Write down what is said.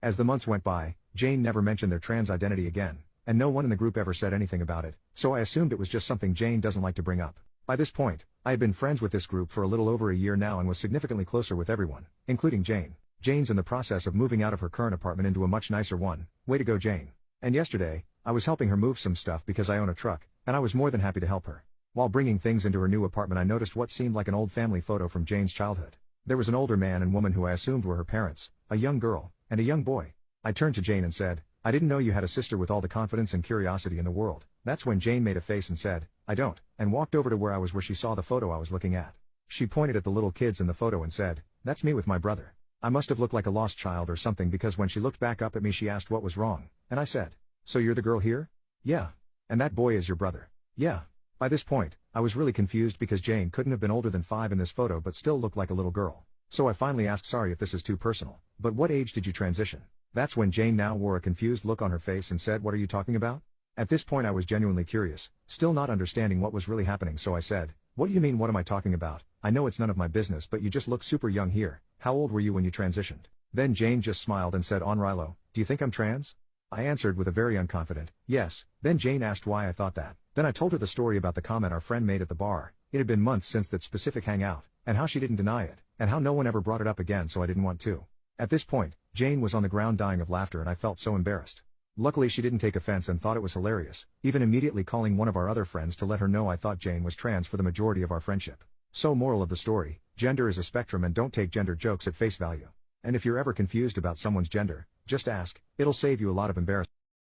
As the months went by, Jane never mentioned their trans identity again, and no one in the group ever said anything about it, so I assumed it was just something Jane doesn't like to bring up. By this point, I had been friends with this group for a little over a year now and was significantly closer with everyone, including Jane. Jane's in the process of moving out of her current apartment into a much nicer one. Way to go, Jane. And yesterday, I was helping her move some stuff because I own a truck, and I was more than happy to help her. While bringing things into her new apartment, I noticed what seemed like an old family photo from Jane's childhood. There was an older man and woman who I assumed were her parents, a young girl, and a young boy. I turned to Jane and said, "I didn't know you had a sister," with all the confidence and curiosity in the world. That's when Jane made a face and said, "I don't," and walked over to where she saw the photo I was looking at. She pointed at the little kids in the photo and said, "That's me with my brother." I must have looked like a lost child or something because when she looked back up at me she asked what was wrong, and I said, "So you're the girl here?" "Yeah." "And that boy is your brother?" "Yeah." By this point, I was really confused because Jane couldn't have been older than 5 in this photo but still looked like a little girl. So I finally asked, "Sorry if this is too personal, but what age did you transition?" That's when Jane now wore a confused look on her face and said, "What are you talking about?" At this point I was genuinely curious, still not understanding what was really happening, so I said, "What do you mean, what am I talking about? I know it's none of my business, but you just look super young here. How old were you when you transitioned?" Then Jane just smiled and said, "Rilo, do you think I'm trans?" I answered with a very unconfident, "Yes." Then Jane asked why I thought that. Then I told her the story about the comment our friend made at the bar. It had been months since that specific hangout, and how she didn't deny it, and how no one ever brought it up again, so I didn't want to. At this point, Jane was on the ground dying of laughter and I felt so embarrassed. Luckily she didn't take offense and thought it was hilarious, even immediately calling one of our other friends to let her know I thought Jane was trans for the majority of our friendship. So moral of the story, gender is a spectrum and don't take gender jokes at face value. And if you're ever confused about someone's gender, just ask, it'll save you a lot of embarrassment.